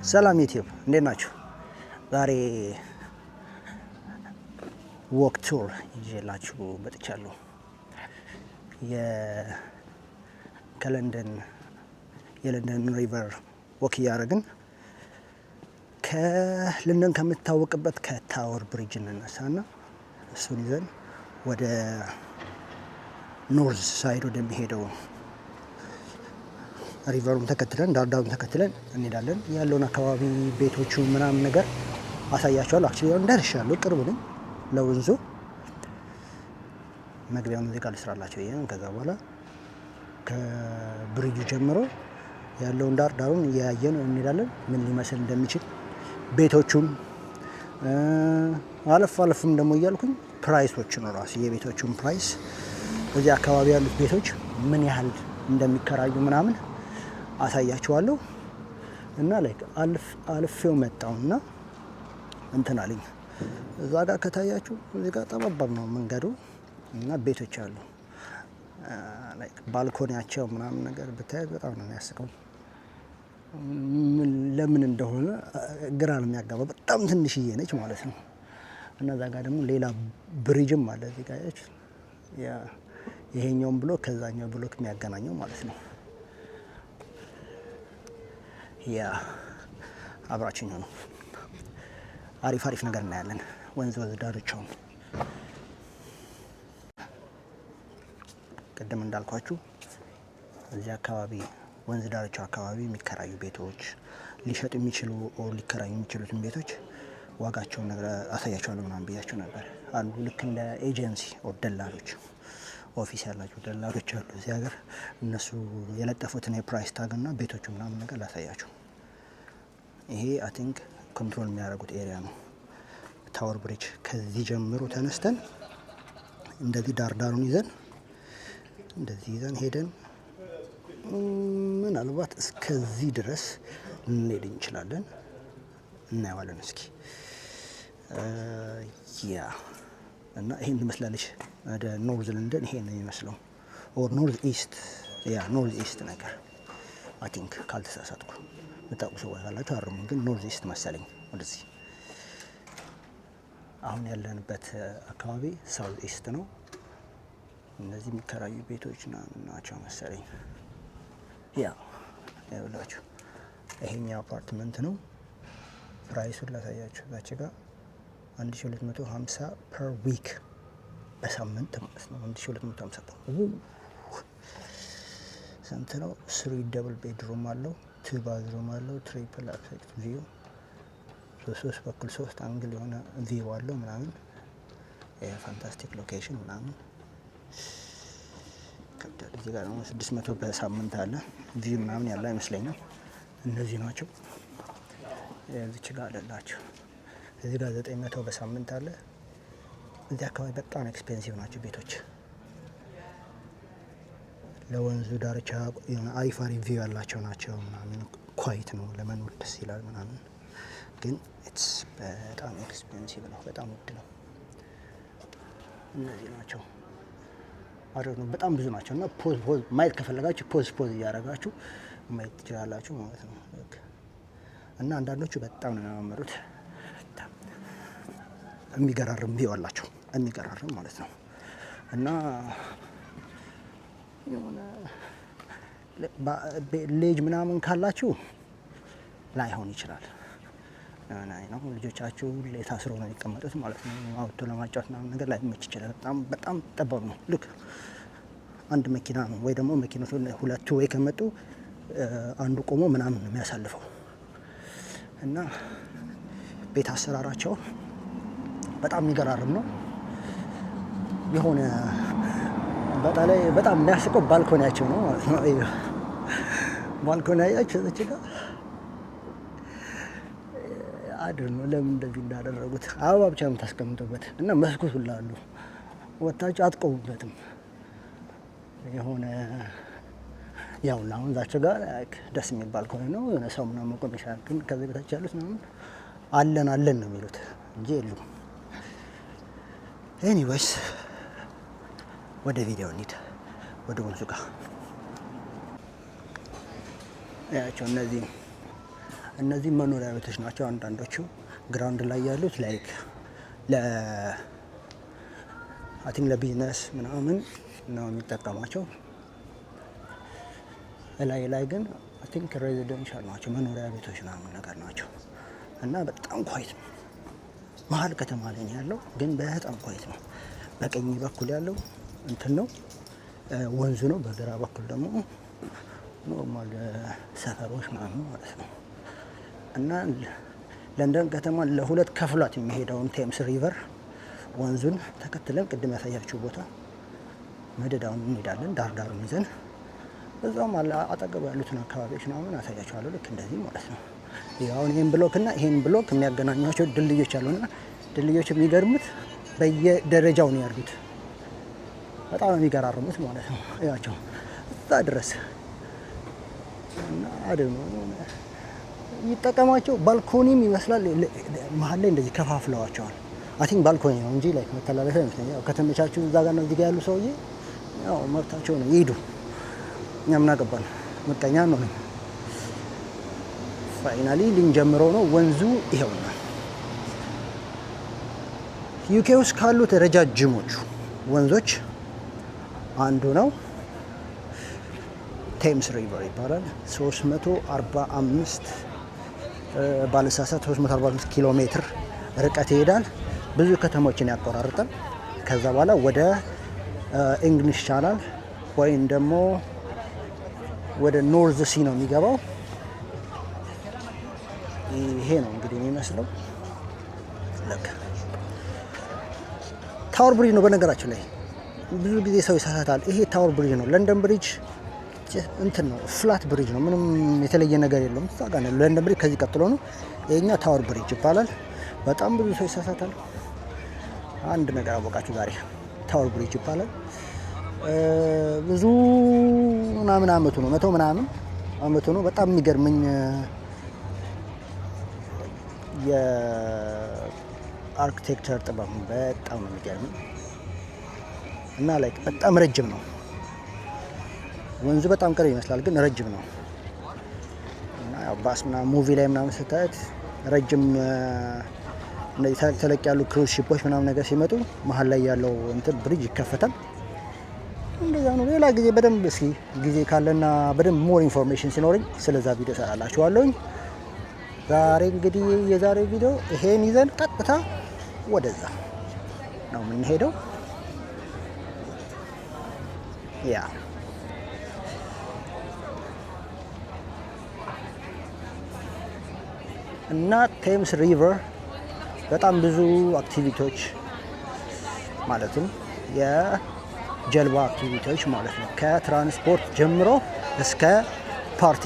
ሰላም ዩቲዩብ እንዴት ናችሁ? ዛሬ ወክ ቱር ይዤላችሁ መጥቻለሁ። የለንደን ሪቨር ወክ እያደረግን ከለንደን ከምታወቅበት ከታወር ብሪጅ እንነሳና እሱን ይዘን ወደ ኖርዝ ሳይድ ወደሚሄደው ሪቨሩን ተከትለን ዳርዳሩን ተከትለን እንሄዳለን። ያለውን አካባቢ ቤቶቹ ምናምን ነገር አሳያቸዋለሁ። አክቹዋሊ ያው እንደርሻለሁ፣ ቅርብ ነኝ ለወንዙ። መግቢያውን እዚህ ጋር ልስራላቸው ይሄን። ከዛ በኋላ ከብሪጁ ጀምሮ ያለውን ዳሩን እያየን እንሄዳለን፣ ምን ሊመስል እንደሚችል ቤቶቹም አለፍም ደግሞ እያልኩኝ ፕራይሶች ነው ራሱ የቤቶቹን ፕራይስ እዚህ አካባቢ ያሉት ቤቶች ምን ያህል እንደሚከራዩ ምናምን አሳያችኋለሁ። እና ላይክ አልፌው መጣውና እንትን አለኝ። እዛ ጋር ከታያችሁ እዚህ ጋር ጠባብ ነው መንገዱ እና ቤቶች አሉ። ላይክ ባልኮኒያቸው ምናምን ነገር ብታይ በጣም ነው የሚያስቀው። ለምን እንደሆነ ግራ ነው የሚያጋባ። በጣም ትንሽዬ ነች ማለት ነው። እና እዛ ጋር ደግሞ ሌላ ብሪጅም አለ እዚህ ጋር ይሄኛውን ብሎክ ከዛኛው ብሎክ የሚያገናኘው ማለት ነው። ያ አብራችኝ ነው። አሪፍ ነገር እናያለን። ወንዝ ዳርቻው ቅድም እንዳልኳችሁ እዚህ አካባቢ ወንዝ ዳርቻው አካባቢ የሚከራዩ ቤቶች ሊሸጡ የሚችሉ ሊከራዩ የሚችሉትን ቤቶች ዋጋቸውን ነገር አሳያቸዋለሁ ምናምን ብያቸው ነበር። አሉ ልክ እንደ ኤጀንሲ ደላሎች ኦፊስ ያላቸው ደላሎች አሉ እዚህ ሀገር። እነሱ የለጠፉትን የፕራይስ ታግ እና ቤቶቹ ምናምን ነገር ላሳያቸው። ይሄ አይ ቲንክ ኮንትሮል የሚያደርጉት ኤሪያ ነው። ታወር ብሪጅ ከዚህ ጀምሮ ተነስተን እንደዚህ ዳሩን ይዘን ሄደን ምናልባት እስከዚህ ድረስ ልንሄድ እንችላለን። እናየዋለን እስኪ። ያ እና ይሄን ትመስላለች ወደ ኖርዝ ለንደን። ይሄን ነው የሚመስለው ኦር ኖርዝ ኢስት ነገር አይ ቲንክ ካልተሳሳትኩ። የምታውቁ ሰዎች ካላችሁ አርሙ፣ ግን ኖርዝ ኢስት መሰለኝ ወደዚህ። አሁን ያለንበት አካባቢ ሳውዝ ኢስት ነው። እነዚህ የሚከራዩ ቤቶች ናቸው መሰለኝ። ያውላችሁ ይሄኛው አፓርትመንት ነው። ፕራይሱን ላሳያችሁ። እዛች ጋር 1250 ፐር ዊክ በሳምንት ማለት ነው። 1250 ስንት ነው? 3 ደብል ቤድሩም አለው፣ 2 ባዝሩም አለው፣ ትሪፕል አስፔክት ቪው፣ 3 በኩል 3 አንግል የሆነ ቪው አለው ምናምን። ፋንታስቲክ ሎኬሽን ምናምን ከብዳል። እዚህ ጋር ደግሞ 600 በሳምንት አለ። ቪው ምናምን ያለ አይመስለኝም። እነዚህ ናቸው። እዚች ጋር አለላቸው። እዚህ ጋር 900 በሳምንት አለ። እዚህ አካባቢ በጣም ኤክስፔንሲቭ ናቸው ቤቶች። ለወንዙ ዳርቻ የሆነ አሪፍ ቪው ያላቸው ናቸው ምናምን። ኳይት ነው ለመኖር ደስ ይላል ምናምን፣ ግን ኢትስ በጣም ኤክስፔንሲቭ ነው፣ በጣም ውድ ነው። እነዚህ ናቸው አሪፍ ነው። በጣም ብዙ ናቸው እና ፖዝ ማየት ከፈለጋችሁ ፖዝ እያደረጋችሁ ማየት ትችላላችሁ ማለት ነው። እና አንዳንዶቹ በጣም ነው የሚያማምሩት። የሚገራርም ቪው አላቸው፣ የሚገራርም ማለት ነው። እና የሆነ ልጅ ምናምን ካላችሁ ላይሆን ይችላል ነው። ልጆቻችሁ ታስሮ ነው የሚቀመጡት ማለት ነው። አውጥቶ ለማጫወት ምናምን ነገር ላይመች ይችላል። በጣም ጠባብ ነው። ልክ አንድ መኪና ነው ወይ ደግሞ መኪኖች ሁለቱ ወይ ከመጡ አንዱ ቆሞ ምናምን ነው የሚያሳልፈው። እና ቤት አሰራራቸው በጣም የሚገራርም ነው። የሆነ በጣም የሚያስቀው ባልኮኒያቸው ነው ማለት ነው። ባልኮኒያቸው እዚህ ጋር አይደል ነው። ለምን እንደዚህ እንዳደረጉት አበባ ብቻ ነው የምታስቀምጡበት እና መስኮት ሁሉ አሉ። ወጣችሁ አትቆሙበትም። የሆነ ያው አሁን እዛቸው ጋር ደስ የሚባል ከሆነ ነው የሆነ ሰው ምናምን መቆም ይችላል። ግን ከዚህ በታች ያሉት ምናምን አለን ነው የሚሉት እንጂ የሉም። ኤኒዌይስ ወደ ቪዲዮ እንሂድ። ወደ ወንዙ ጋር ያቸው እነዚህ እነዚህ መኖሪያ ቤቶች ናቸው። አንዳንዶቹ ግራውንድ ላይ ያሉት ላይክ አይ ቲንክ ለቢዝነስ ምናምን ነው የሚጠቀሟቸው። ላይ ግን አይ ቲንክ ሬዚደንሻል ናቸው፣ መኖሪያ ቤቶች ምናምን ነገር ናቸው። እና በጣም ኳይት ነው። መሀል ከተማ ላይ ነው ያለው፣ ግን በጣም ኳይት ነው። በቀኝ በኩል ያለው እንትን ነው ወንዙ ነው። በግራ በኩል ደግሞ ኖርማል ሰፈሮች ምናምን ማለት ነው። እና ለንደን ከተማ ለሁለት ከፍሏት የሚሄደውን ቴምስ ሪቨር ወንዙን ተከትለን ቅድም ያሳያችሁ ቦታ መደዳውን እንሄዳለን፣ ዳርዳሩን ይዘን በዛውም አጠገቡ ያሉትን አካባቢዎች ምናምን ያሳያችኋለሁ። ልክ እንደዚህ ማለት ነው። አሁን ይህን ብሎክ እና ይህን ብሎክ የሚያገናኟቸው ድልድዮች አሉና ድልድዮች የሚገርሙት በየደረጃው ነው ያሉት። በጣም ነው የሚገራርሙት ማለት ነው። ያቸው እዛ ድረስ እና አደም ይጠቀማቸው። ባልኮኒም ይመስላል መሀል ላይ እንደዚህ ከፋፍለዋቸዋል። አይ ቲንክ ባልኮኒ ነው እንጂ ላይክ መተላለፊያ ይመስለኛል። ያው ከተመቻችሁ እዛ ጋር ነው እዚህ ጋር ያሉ ሰውዬ ያው መብታቸው ነው ይሄዱ። እኛ ምን አገባን? ምቀኛ ነው። ፋይናሊ ልንጀምረው ነው። ወንዙ ይሄውና ዩኬ ውስጥ ካሉት ረጃጅሞቹ ወንዞች አንዱ ነው። ቴምስ ሪቨር ይባላል። 345 ባለሳሳት 345 ኪሎ ሜትር ርቀት ይሄዳል። ብዙ ከተሞችን ያቆራርጣል። ከዛ በኋላ ወደ እንግሊሽ ቻናል ወይም ደግሞ ወደ ኖርዝ ሲ ነው የሚገባው። ይሄ ነው እንግዲህ የሚመስለው። ለካ ታወር ብሪጅ ነው። በነገራችን ላይ ብዙ ጊዜ ሰው ይሳሳታል። ይሄ ታወር ብሪጅ ነው። ለንደን ብሪጅ እንትን ነው፣ ፍላት ብሪጅ ነው። ምንም የተለየ ነገር የለውም። እዛ ጋር ነው ለንደን ብሪጅ፣ ከዚህ ቀጥሎ ነው። ይሄኛ ታወር ብሪጅ ይባላል። በጣም ብዙ ሰው ይሳሳታል። አንድ ነገር አወቃችሁ ዛሬ፣ ታወር ብሪጅ ይባላል። ብዙ ምናምን አመቱ ነው፣ 100 ምናምን አመቱ ነው። በጣም የሚገርመኝ የአርኪቴክቸር ጥበብ በጣም ነው የሚገርመኝ። እና ላይክ በጣም ረጅም ነው ወንዙ። በጣም ቅርብ ይመስላል ግን ረጅም ነው። እና ያው ባስ ምናምን ሙቪ ላይ ምናምን ስታዩት ረጅም እንደዚህ ተለቅ ያሉ ክሩዝ ሺፖች ምናምን ነገር ሲመጡ መሀል ላይ ያለው እንትን ብሪጅ ይከፈታል። እንደዛ ነው። ሌላ ጊዜ በደንብ እስኪ ጊዜ ካለና በደንብ ሞር ኢንፎርሜሽን ሲኖረኝ ስለዛ ቪዲዮ ሰራላችኋለሁኝ። ዛሬ እንግዲህ የዛሬው ቪዲዮ ይሄን ይዘን ቀጥታ ወደዛ ነው የምንሄደው። ያ እና ቴምስ ሪቨር በጣም ብዙ አክቲቪቲዎች ማለትም የጀልባ አክቲቪቲዎች ማለት ነው። ከትራንስፖርት ጀምሮ እስከ ፓርቲ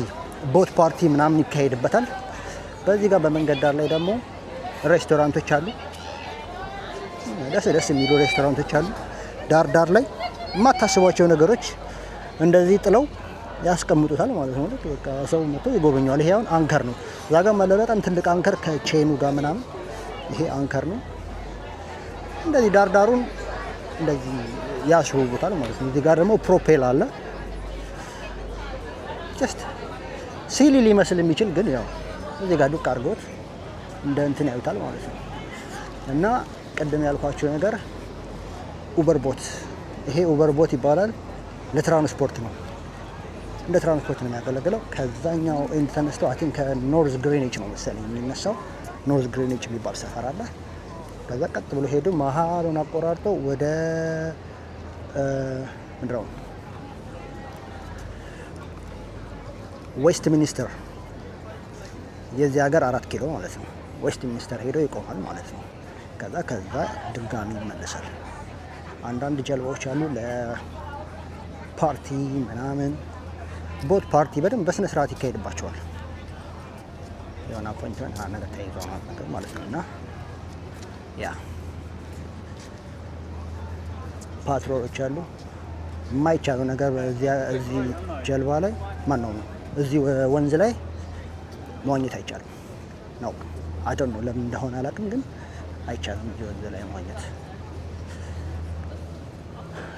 ቦት ፓርቲ ምናምን ይካሄድበታል። በዚህ ጋር በመንገድ ዳር ላይ ደግሞ ሬስቶራንቶች አሉ። ደስ የሚሉ ሬስቶራንቶች አሉ። ዳር ዳር ላይ የማታስቧቸው ነገሮች እንደዚህ ጥለው ያስቀምጡታል ማለት ነው። በቃ ሰው መጥቶ ይጎበኛል። ይሄ አሁን አንከር ነው። እዛ ጋር ማለት በጣም ትልቅ አንከር ከቼኑ ጋር ምናምን ይሄ አንከር ነው። እንደዚህ ዳር ዳሩን እንደዚህ ያስውቡታል ማለት ነው። እዚህ ጋር ደግሞ ፕሮፔል አለ። ጀስት ሲሊ ሊመስል የሚችል ግን ያው እዚህ ጋር ዱቅ አድርጎት እንደ እንትን ያዩታል ማለት ነው። እና ቅድም ያልኳቸው ነገር ኡበር ቦት፣ ይሄ ኡበር ቦት ይባላል። ለትራንስፖርት ነው፣ እንደ ትራንስፖርት ነው የሚያገለግለው። ከዛኛው ኤንድ ተነስተው አይ ቲንክ ከኖርዝ ግሪኒች ነው መሰለኝ የሚነሳው። ኖርዝ ግሪኒች የሚባል ሰፈር አለ። ከዛ ቀጥ ብሎ ሄዱ መሀሉን አቆራርጠው ወደ ምንድነው ዌስት ሚኒስተር፣ የዚህ ሀገር 4 ኪሎ ማለት ነው። ዌስት ሚኒስተር ሄዶ ይቆማል ማለት ነው። ከዛ ድጋሚ ይመለሳል። አንዳንድ ጀልባዎች አሉ ለፓርቲ ምናምን፣ ቦት ፓርቲ በደንብ በስነ ስርዓት ይካሄድባቸዋል። የሆነ አፖይንትመንት ነገር ተይዘው ነገር ማለት ነው። እና ያ ፓትሮሎች አሉ። የማይቻለው ነገር እዚህ ጀልባ ላይ ነው እዚህ ወንዝ ላይ መዋኘት አይቻልም ነው። አይደል ነው ለምን እንደሆነ አላውቅም፣ ግን አይቻልም እዚህ ወንዝ ላይ መዋኘት።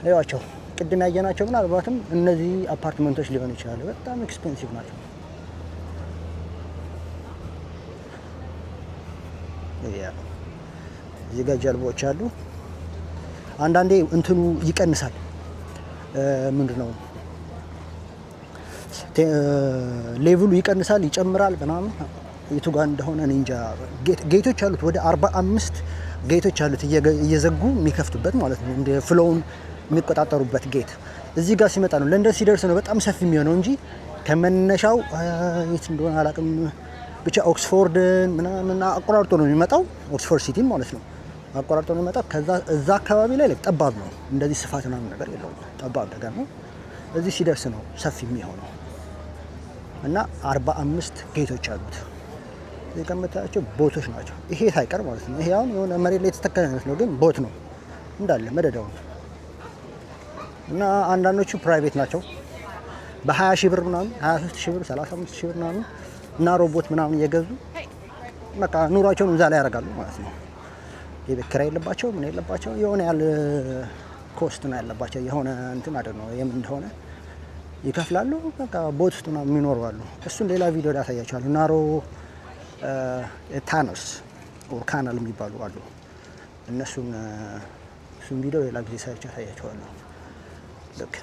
ይዋቸው ቅድም ያየናቸው ምናልባትም እነዚህ አፓርትመንቶች ሊሆኑ ይችላሉ። በጣም ኤክስፔንሲቭ ናቸው። እዚህ ጋር ጀልባዎች አሉ። አንዳንዴ እንትኑ ይቀንሳል። ምንድነው ሌቭሉ ይቀንሳል ይጨምራል ምናምን። የቱ ጋር እንደሆነ እኔ እንጃ። ጌቶች አሉት ወደ 45 ጌቶች አሉት እየዘጉ የሚከፍቱበት ማለት ነው። እንደ ፍሎውን የሚቆጣጠሩበት ጌት እዚህ ጋር ሲመጣ ነው። ለንደን ሲደርስ ነው በጣም ሰፊ የሚሆነው እንጂ ከመነሻው የት እንደሆነ አላውቅም። ብቻ ኦክስፎርድን ምናምን አቆራርጦ ነው የሚመጣው። ኦክስፎርድ ሲቲን ማለት ነው አቆራርጦ ነው የሚመጣው። ከዛ እዛ አካባቢ ላይ ጠባብ ነው፣ እንደዚህ ስፋት ምናምን ነገር የለውም። ጠባብ ነገር ነው። እዚህ ሲደርስ ነው ሰፊ የሚሆነው እና 45 ጌቶች አሉት። እዚህ ከምታያቸው ቦቶች ናቸው። ይሄ ሳይቀር ማለት ነው። ይሄ አሁን የሆነ መሬት ላይ የተተከለ ነው፣ ግን ቦት ነው እንዳለ መደዳው ነው። እና አንዳንዶቹ ፕራይቬት ናቸው። በ20 ሺህ ብር ምናምን 23 ሺህ ብር 35 ሺህ ብር ምናምን እና ሮቦት ምናምን እየገዙ በቃ ኑሯቸውን እዛ ላይ ያደርጋሉ ማለት ነው። የቤት ኪራይ የለባቸው ምን የለባቸው። የሆነ ያህል ኮስት ነው ያለባቸው። የሆነ እንትን አይደል ነው የምን እንደሆነ ይከፍላሉ። በቃ ቦት ውስጥ ምናምን የሚኖሩ አሉ። እሱን ሌላ ቪዲዮ ላይ ያሳያቸዋለሁ። ናሮ ታኖስ ኦር ካናል የሚባሉ አሉ። እሱን ቪዲዮ ሌላ ጊዜ ሳይቻ ያሳያቸዋለሁ። ልክ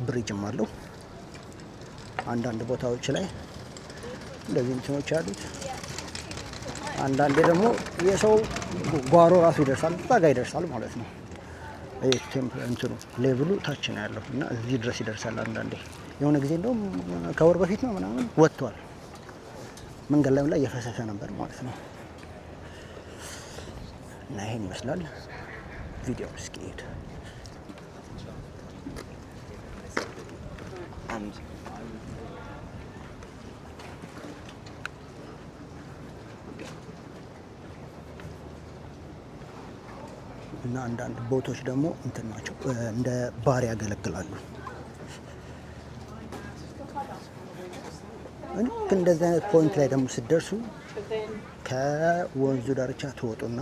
ብሪጅም አለው አንዳንድ ቦታዎች ላይ እንደዚህ እንትኖች አሉት። አንዳንዴ ደግሞ የሰው ጓሮ ራሱ ይደርሳል፣ እዛ ጋ ይደርሳል ማለት ነው። እንትኑ ሌቭሉ ታች ነው ያለው እና እዚህ ድረስ ይደርሳል። አንዳንዴ የሆነ ጊዜ እንደውም ከወር በፊት ነው ምናምን ወጥቷል። መንገድ ላይ እየፈሰሰ ነበር ማለት ነው። እና ይሄን ይመስላል ቪዲዮ እስኪ ሄድ እና አንዳንድ ቦቶች ደግሞ እንትን ናቸው እንደ ባር ያገለግላሉ። እንደዚህ አይነት ፖይንት ላይ ደግሞ ስትደርሱ ከወንዙ ዳርቻ ትወጡና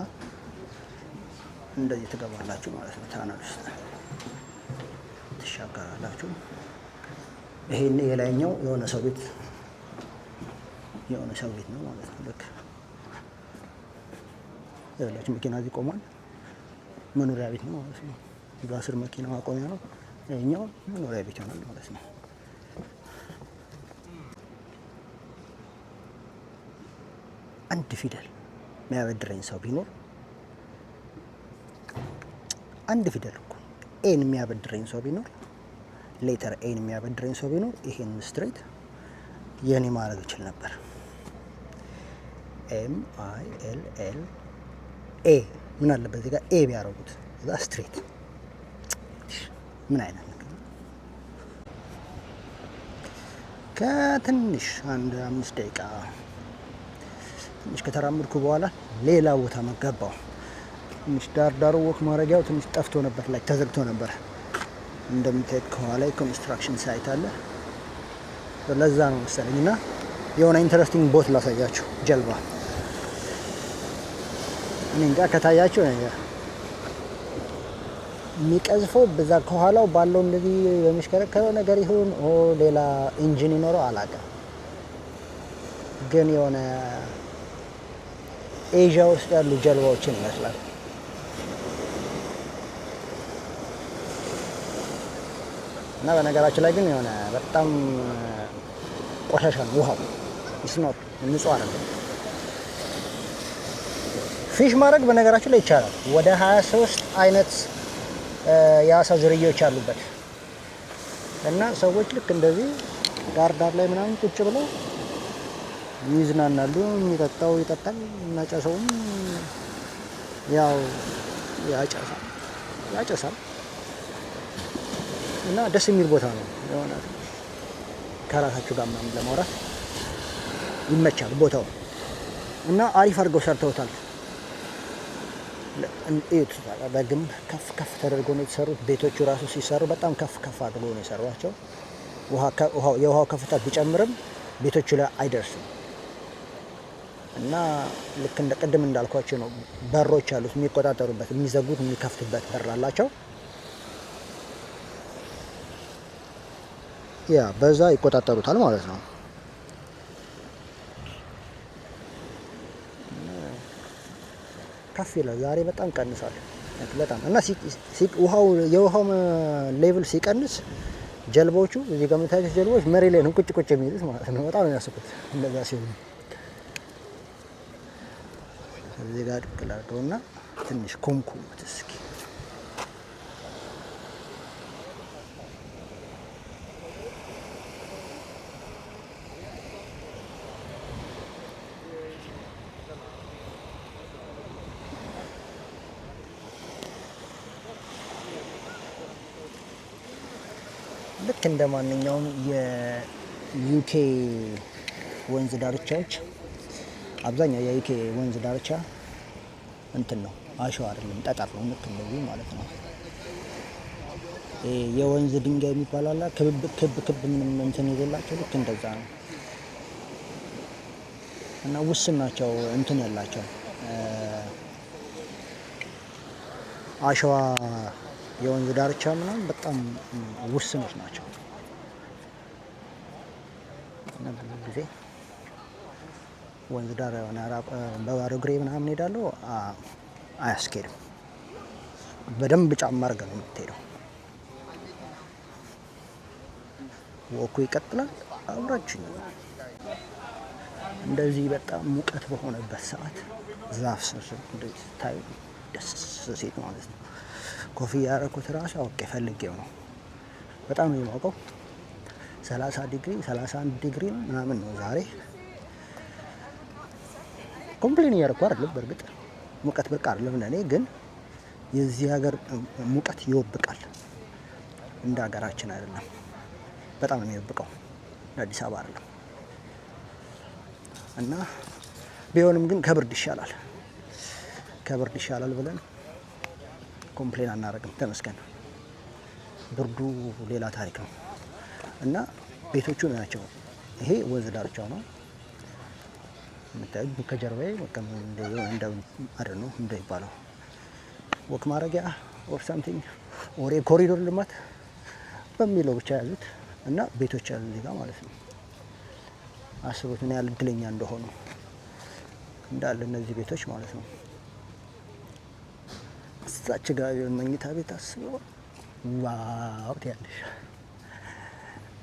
እንደዚህ ትገባላችሁ ማለት ነው። ታናል ውስጥ ትሻገራላችሁ። ይሄን የላይኛው የሆነ ሰው ቤት ነው ማለት ነው። ልክ ያላችሁ መኪና እዚህ ቆሟል። መኖሪያ ቤት ነው ማለት ነው። በአስር መኪና ማቆሚያ ነው። ይሄኛው መኖሪያ ቤት ይሆናል ማለት ነው። አንድ ፊደል የሚያበድረኝ ሰው ቢኖር አንድ ፊደል እኮ ኤን የሚያበድረኝ ሰው ቢኖር ሌተር ኤን የሚያበድረኝ ሰው ቢኖር ይሄን ስትሬት የኔ ማድረግ እችል ነበር። MILL ኤ ምን አለበት እዚህ ጋር ኤ ቢያደርጉት እዛ ስትሬት ምን አይነት ነገር። ከትንሽ አንድ 5 ደቂቃ ትንሽ ከተራመድኩ በኋላ ሌላ ቦታ መገባው። ትንሽ ዳሩ ወክ ማድረጊያው ትንሽ ጠፍቶ ነበር፣ ላይ ተዘግቶ ነበር። እንደምታዩት ከኋላ ኮንስትራክሽን ሳይት አለ። ለዛ ነው መሰለኝ። እና የሆነ ኢንተረስቲንግ ቦት ላሳያችሁ። ጀልባ እኔ እንጃ ከታያችሁ የሚቀዝፈው በዛ ከኋላው ባለው እንደዚህ የሚሽከረከረው ነገር ይሁን ሌላ ኢንጂን ይኖረው አላውቅም። ግን የሆነ ኤዥያ ውስጥ ያሉ ጀልባዎችን ይመስላል። እና በነገራችን ላይ ግን የሆነ በጣም ቆሻሻ ነው ውሃው። ይስኖት ንጹህ አይደለም። ፊሽ ማድረግ በነገራችን ላይ ይቻላል። ወደ 23 አይነት የአሳ ዝርያዎች አሉበት። እና ሰዎች ልክ እንደዚህ ዳር ላይ ምናምን ቁጭ ብለው ይዝናናሉ። የሚጠጣው ይጠጣል፣ የሚያጨሰውም ያው ያጨሳል። እና ደስ የሚል ቦታ ነው። የሆነ ከራሳችሁ ጋር ምናምን ለማውራት ይመቻል ቦታው። እና አሪፍ አድርገው ሰርተውታል። በግንብ ከፍ ተደርጎ ነው የተሰሩት። ቤቶቹ ራሱ ሲሰሩ በጣም ከፍ አድርጎ ነው የሰሯቸው። የውሃው ከፍታ ቢጨምርም ቤቶቹ ላይ አይደርስም። እና ልክ እንደ ቅድም እንዳልኳቸው ነው። በሮች አሉት የሚቆጣጠሩበት፣ የሚዘጉት የሚከፍቱበት በር አላቸው። ያ በዛ ይቆጣጠሩታል ማለት ነው። ከፍ ይላል። ዛሬ በጣም ቀንሷል በጣም እና የውሃው ሌቭል ሲቀንስ ጀልባዎቹ እዚህ ጋር የምታዩት ጀልባዎች መሬት ላይ ነው ቁጭ የሚሉት ማለት ነው። በጣም ነው የሚያስቁት እንደዛ ሲሆን። እዚህ ጋር ድቅል አድርገውና ትንሽ ኮምኩሙት እስኪ። ልክ እንደ ማንኛውም የዩኬ ወንዝ ዳርቻዎች አብዛኛው የዩኬ ወንዝ ዳርቻ እንትን ነው፣ አሸዋ አይደለም ጠጠር ነው። ልክ እንደዚህ ማለት ነው። የወንዝ ድንጋይ የሚባል አለ ክብ ምንም እንትን የሌላቸው ልክ እንደዛ ነው። እና ውስን ናቸው እንትን ያላቸው አሸዋ የወንዝ ዳርቻ ምናምን በጣም ውስኖች ናቸው። እና ብዙ ጊዜ ወንዝ ዳር የሆነ በባዶ እግሬ ምናምን ሄዳለሁ፣ አያስኬድም። በደንብ ጫማ አድርገህ ነው የምትሄደው። ወኩ ይቀጥላል። አብራችን እንደዚህ በጣም ሙቀት በሆነበት ሰዓት ዛፍ ስር እንደዚህ ታዩ ደስ ሲል ማለት ነው። ኮፍያ ያደረኩት ራሱ አውቄ ፈልጌው ነው። በጣም ነው የማውቀው። 30 ዲግሪ 31 ዲግሪ ምናምን ነው ዛሬ። ኮምፕሌን እያደረኩ አይደለም። በእርግጥ ሙቀት በቃ አይደለም ለእኔ፣ ግን የዚህ ሀገር ሙቀት ይወብቃል። እንደ ሀገራችን አይደለም። በጣም ነው የሚወብቀው። አዲስ አበባ አይደለም። እና ቢሆንም ግን ከብርድ ይሻላል ብለን ኮምፕሌን አናደርግም። ተመስገን። ብርዱ ሌላ ታሪክ ነው። እና ቤቶቹ ናቸው። ይሄ ወንዝ ዳርቻው ነው የምታዩት። ከጀርባዬ እንደ ይባለው ወክ ማድረጊያ ኦር ሳምቲንግ ኦር የኮሪዶር ልማት በሚለው ብቻ ያሉት እና ቤቶች ያሉ እዚህ ጋር ማለት ነው። አስቡት ምን ያህል እድለኛ እንደሆኑ እንዳለ እነዚህ ቤቶች ማለት ነው። እዛች ጋር ቢሆን መኝታ ቤት አስበው ዋው ትያለሽ።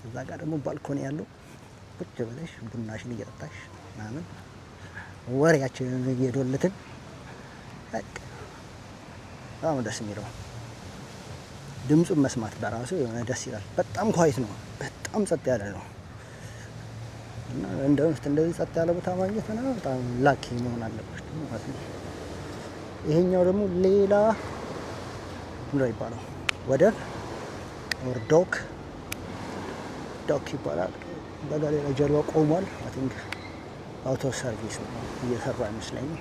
እዛ ጋር ደግሞ ባልኮኒ ያለው ቁጭ ብለሽ ቡናሽን እየጠጣሽ ምናምን ወሬያችንን እየዶለትን በጣም ደስ የሚለው ድምፁን መስማት በራሱ የሆነ ደስ ይላል። በጣም ኳይት ነው። በጣም ጸጥ ያለ ነው። እና እንደዚህ ጸጥ ያለ ቦታ ማግኘት ምናምን በጣም ላኪ መሆን አለበት ማለት ነው። ይሄኛው ደግሞ ሌላ ምንድነው ይባላል? ወደብ ኦር ዶክ ይባላል። በጋ ሌላ ጀልባ ቆሟል። አይ ቲንክ አውቶ ሰርቪስ ነው እየሰራ አይመስለኝም።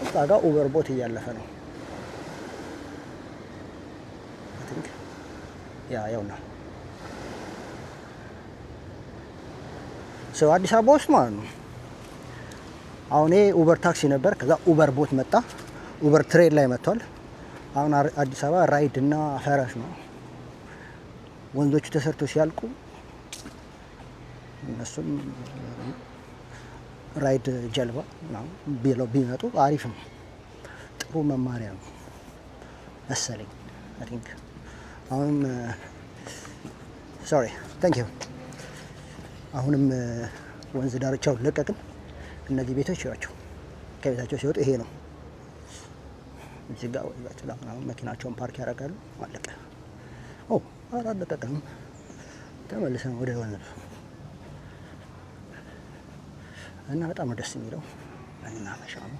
እዛ ጋር ኡበር ቦት እያለፈ ነው። አይ ቲንክ ያው ነው ሰው አዲስ አበባ ውስጥ ማለት ነው። አሁን ኡበር ታክሲ ነበር። ከዛ ኡበር ቦት መጣ። ኡበር ትሬን ላይ መጥቷል። አሁን አዲስ አበባ ራይድ እና ፈረስ ነው። ወንዞቹ ተሰርተው ሲያልቁ እነሱም ራይድ ጀልባ ነው ቢመጡ አሪፍ ነው። ጥሩ መማሪያ ነው መሰለኝ። አይ ቲንክ አሁንም አሁንም ወንዝ ዳርቻውን ለቀቅን። እነዚህ ቤቶች ያቸው ከቤታቸው ሲወጡ ይሄ ነው። እዚህ ጋር ወይባቸው አሁን መኪናቸውን ፓርክ ያደርጋሉ። አለቀ። አላለቀቀም። ተመልሰን ወደ ወንዝ እና በጣም ደስ የሚለው እና መሻሙ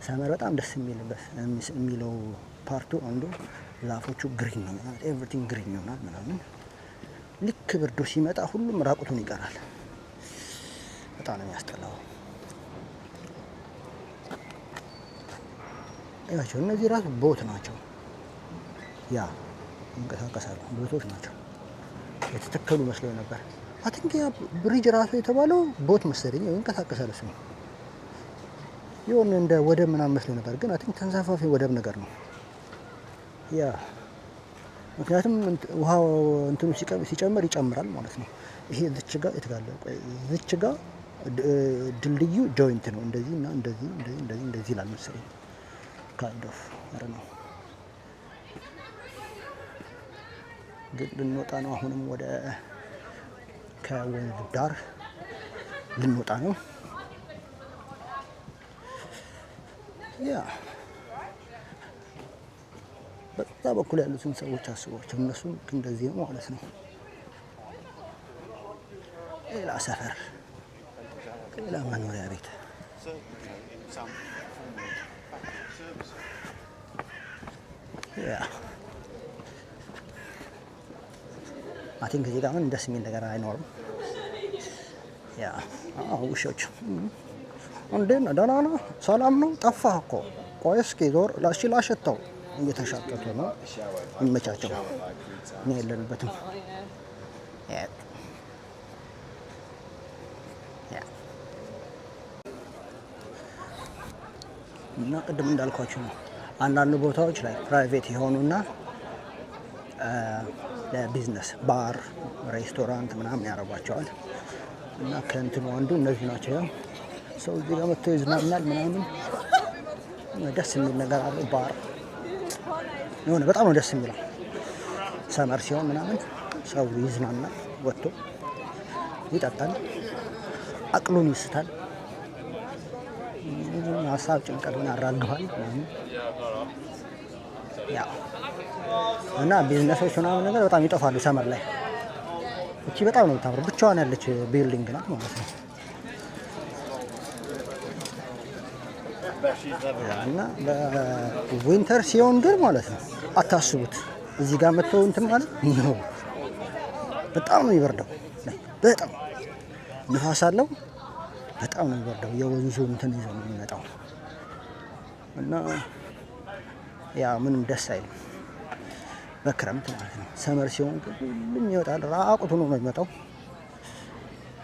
ሰመር በጣም ደስ የሚለው ፓርቱ አንዱ ዛፎቹ ግሪን ነው ማለት ኤቭሪቲንግ ግሪን ይሆናል ምናምን። ልክ ብርዱ ሲመጣ ሁሉም ራቁቱን ይቀራል። በጣም ነው የሚያስጠላው። ያቸው እነዚህ ራሱ ቦት ናቸው። ያ እንቀሳቀሳሉ ቦቶች ናቸው። የተተከሉ መስለው ነበር። አይ ቲንክ ያ ብሪጅ ራሱ የተባለው ቦት መሰለኝ ይንቀሳቀሳል። እሱ የሆነ እንደ ወደብ ምናምን መስሎ ነበር፣ ግን አይ ቲንክ ተንሳፋፊ ወደብ ነገር ነው። ያ ምክንያቱም ውሃው እንትኑ ሲጨምር ይጨምራል ማለት ነው። ይሄ ዝች ጋር የተጋለ ዝች ጋር ድልድዩ ጆይንት ነው። እንደዚህ እና እንደዚህ እንደዚህ እንደዚህ እንደዚህ ይላል መሰለኝ ካይንድ ኦፍ አረ ነው። ግን ልንወጣ ነው። አሁንም ወደ ከወንዝ ዳር ልንወጣ ነው። ያ በዛ በኩል ያሉትን ሰዎች አስቧቸው። እነሱም እንደዚህ ነው ማለት ነው። ሌላ ሰፈር፣ ሌላ መኖሪያ ቤት። ያ አይ ቲንክ እዚህ ጋር ምን ደስ የሚል ነገር አይኖርም። ያ ውሾች እንዴት ነህ? ደህና ነህ? ሰላም ነው? ጠፋህ እኮ። ቆይ እስኪ ዞር ላሸተው። እየተሻጠቱ ነው። ይመቻቸው። እኛ የለንበትም። እና ቅድም እንዳልኳችሁ ነው። አንዳንድ ቦታዎች ላይ ፕራይቬት የሆኑና ለቢዝነስ ባር፣ ሬስቶራንት ምናምን ያደርጓቸዋል። እና ከእንትኑ አንዱ እነዚህ ናቸው። ያው ሰው እዚህ ጋር መጥቶ ይዝናናል ምናምን። ደስ የሚል ነገር አለው። ባር የሆነ በጣም ነው ደስ የሚለው። ሰመር ሲሆን ምናምን ሰው ይዝናናል፣ ወጥቶ ይጠጣል፣ አቅሉን ይስታል፣ ሀሳብ ጭንቀቱን ያራግፋል። ያው እና ቢዝነሶች ምናምን ነገር በጣም ይጠፋሉ ሰመር ላይ። እቺ በጣም ነው የምታምረው። ብቻዋን ያለች ቢልዲንግ ናት ማለት ነው። እና በዊንተር ሲሆን ግን ማለት ነው አታስቡት። እዚህ ጋር መጥተው እንትን ማለት ነው። በጣም ነው የሚበርደው። በጣም ንፋስ አለው። በጣም ነው የሚበርደው። የወንዙ እንትን ይዞ ነው የሚመጣው እና ያ ምንም ደስ አይልም በክረምት ማለት ነው። ሰመር ሲሆን ሁሉም ይወጣል። ራቁቱ ነው የሚመጣው።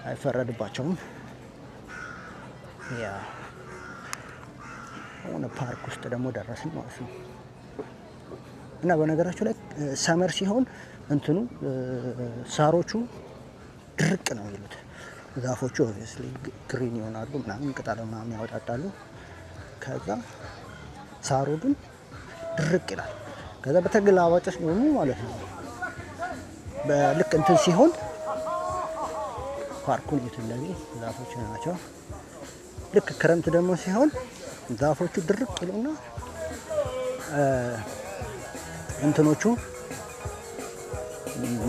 አይፈረድባቸውም። ያ ሆነ ፓርክ ውስጥ ደግሞ ደረስን ማለት ነው። እና በነገራችሁ ላይ ሰመር ሲሆን እንትኑ ሳሮቹ ድርቅ ነው የሚሉት። ዛፎቹ ኦብቪየስሊ ግሪን ይሆናሉ ምናምን ቅጠል ምናምን ያወጣጣሉ። ከዛ ሳሩ ግን ድርቅ ይላል። ከዛ በተገላባጮች ነው ማለት ነው። በልክ እንትን ሲሆን ፓርኩን እንደዚህ ዛፎች ናቸው። ልክ ክረምት ደግሞ ሲሆን ዛፎቹ ድርቅ ይሉና እንትኖቹ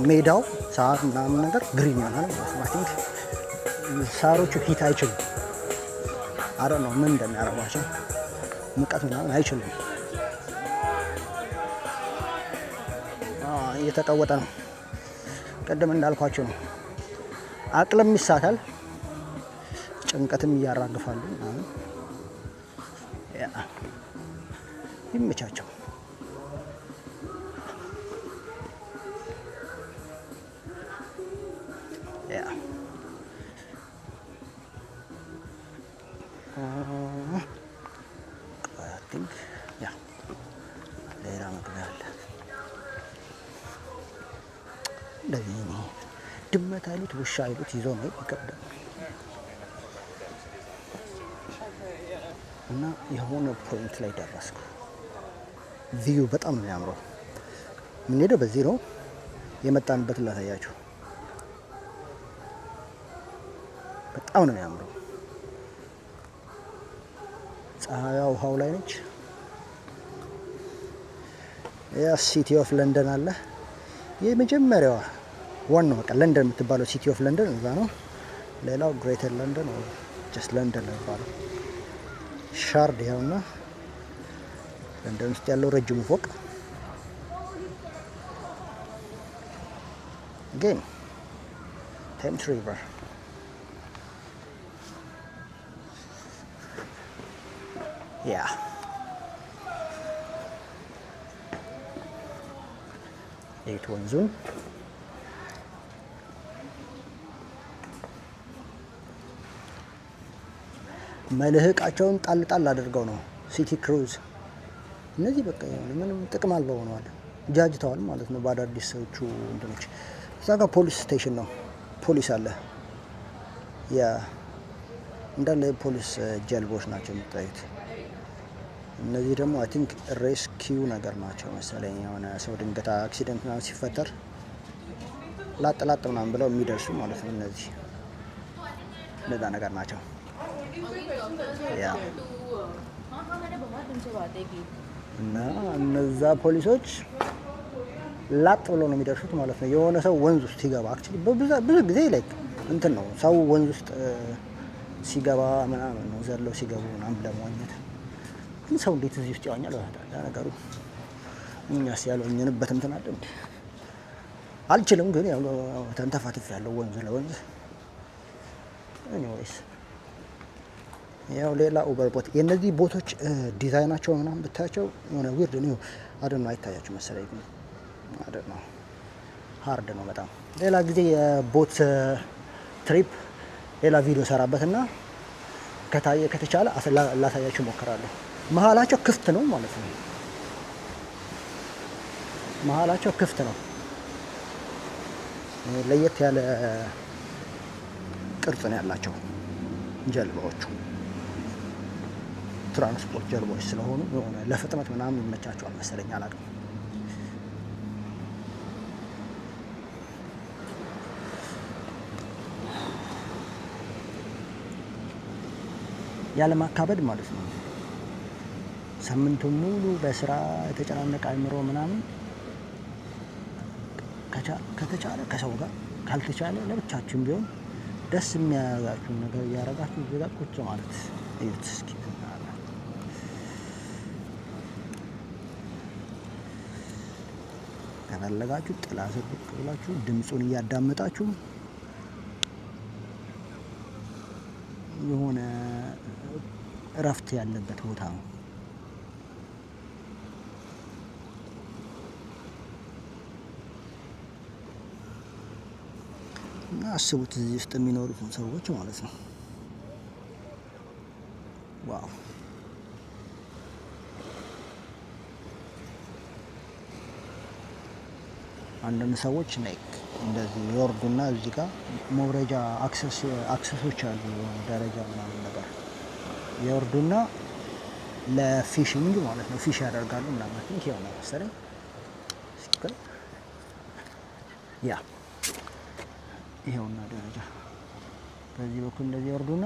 ሜዳው ሳር ምናምን ነገር ግሪን ይሆናል ማለት ነው። ሳሮቹ ሂት አይችሉም። አረ ነው ምን እንደሚያረባቸው ሙቀት ምናምን አይችሉም። እየተቀወጠ ነው። ቅድም እንዳልኳቸው ነው። አቅልም ይሳታል፣ ጭንቀትም እያራግፋሉ ምናምን። ያ ይመቻቸው። ያ ያ ሌላ መግቢያ አለ። እንደዚህ ድመት አይሉት ውሻ አይሉት ይዞ ነው ይከብዳል። እና የሆነ ፖይንት ላይ ደረስኩ። ቪዩ በጣም ነው የሚያምረው። የምንሄደው በዚህ ነው። የመጣንበትን ላሳያችሁ። በጣም ነው የሚያምረው። ፀሐይዋ ውሃው ላይ ነች። ያ ሲቲ ኦፍ ለንደን አለ። የመጀመሪያዋ ዋናው በቃ ለንደን የምትባለው ሲቲ ኦፍ ለንደን እዛ ነው። ሌላው ግሬተር ለንደን ወይ ጀስት ለንደን ነው የሚባለው። ሻርድ ያውና ለንደን ውስጥ ያለው ረጅሙ ፎቅ ግን ቴምስ ሪቨር ያ የት ወንዙን መልህቃቸውን ጣል ጣል አድርገው ነው ሲቲ ክሩዝ። እነዚህ በቃ ምንም ጥቅም አልባ ሆነዋል፣ ጃጅተዋል ማለት ነው በአዳዲሶቹ እንትኖች። እዛ ጋር ፖሊስ ስቴሽን ነው፣ ፖሊስ አለ። ያ እንዳለ የፖሊስ ጀልቦች ናቸው የሚታዩት። እነዚህ ደግሞ አይ ቲንክ ሬስኪው ነገር ናቸው መሰለኝ። የሆነ ሰው ድንገት አክሲደንት ምናምን ሲፈጠር ላጥ ምናምን ብለው የሚደርሱ ማለት ነው። እነዚህ እንደዛ ነገር ናቸው። ያ እና እነዛ ፖሊሶች ላጥ ብለው ነው የሚደርሱት ማለት ነው። የሆነ ሰው ወንዝ ውስጥ ሲገባ አክቹሊ ብዙ ጊዜ ላይክ እንትን ነው ሰው ወንዝ ውስጥ ሲገባ ምናምን ነው ዘለው ሲገቡ ምናምን ለመዋኘት። ግን ሰው እንዴት እዚህ ውስጥ ያዋኛል? ነገሩ እኛስ ያልዋኘንበት እንትን አለ እንዴ? አልችልም፣ ግን ያው ተንተፋትፍ ያለው ወንዝ ለወንዝ ኤኒዌይስ ያው ሌላ ኡበር ቦት። የነዚህ ቦቶች ዲዛይናቸው ምናምን ብታያቸው የሆነ ዊርድ ነው አይደል? አይታያችሁ መሰለኝ፣ ግን አይደል ነው ሃርድ ነው በጣም። ሌላ ጊዜ የቦት ትሪፕ ሌላ ቪዲዮ ሰራበትና ከታየ ከተቻለ ላሳያችሁ እሞክራለሁ። መሀላቸው ክፍት ነው ማለት ነው። መሀላቸው ክፍት ነው። ለየት ያለ ቅርጽ ነው ያላቸው ጀልባዎቹ። ትራንስፖርት ጀልባዎች ስለሆኑ የሆነ ለፍጥነት ምናምን ይመቻቸዋል መሰለኝ፣ አላውቅም። ያለ ማካበድ ማለት ነው። ሳምንቱን ሙሉ በስራ የተጨናነቀ አይምሮ ምናምን ከተቻለ ከሰው ጋር ካልተቻለ ለብቻችሁም ቢሆን ደስ የሚያደርጋችሁን ነገር እያደረጋችሁ እዛ ቁጭ ማለት እዩት እስኪ። ከፈለጋችሁ ጥላ ስር ቁጭ ብላችሁ ድምፁን እያዳመጣችሁ የሆነ እረፍት ያለበት ቦታ ነው። እና አስቡት እዚህ ውስጥ የሚኖሩትን ሰዎች ማለት ነው። ዋው! አንዳንድ ሰዎች ላይክ እንደዚህ ይወርዱና እዚህ ጋር መውረጃ አክሰሶች አሉ፣ ደረጃ ምናምን ነገር ይወርዱና ለፊሽንግ ማለት ነው ፊሽ ያደርጋሉ ምናምን። እንት ያው ነው መሰለኝ። ያ ይሄውና ደረጃ በዚህ በኩል እንደዚህ ይወርዱና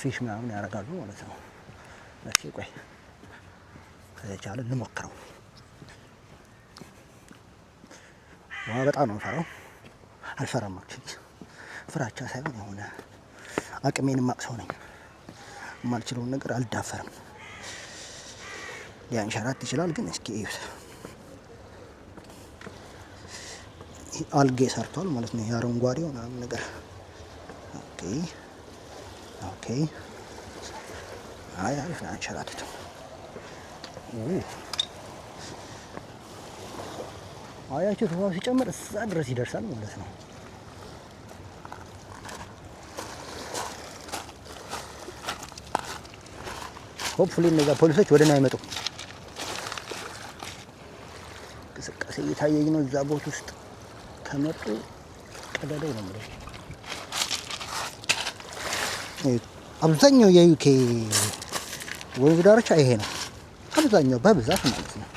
ፊሽ ምናምን ያደርጋሉ ማለት ነው። እሺ ቆይ ከቻለ እንሞክረው። ውሃ በጣም ነው የምፈራው። አልፈራም አክቹሊ፣ ፍራቻ ሳይሆን የሆነ አቅሜን ማቅሰው ነኝ። የማልችለውን ነገር አልዳፈርም። ሊያንሸራት ይችላል፣ ግን እስኪ እዩት። አልጌ ሰርቷል ማለት ነው የአረንጓዴው ምናምን ነገር። ኦኬ አይ አሪፍ ነው። አንሸራትተው አያችሁ፣ ውሃው ሲጨምር እዛ ድረስ ይደርሳል ማለት ነው። ሆፕፉሊ እነዛ ፖሊሶች ወደ እኔ አይመጡም። እንቅስቃሴ እየታየኝ ነው። እዛ ቦት ውስጥ ከመጡ ቀደደው ነው ማለት ነው። አብዛኛው የዩኬ ወንዝ ዳርቻ ይሄ ነው፣ አብዛኛው በብዛት ማለት ነው።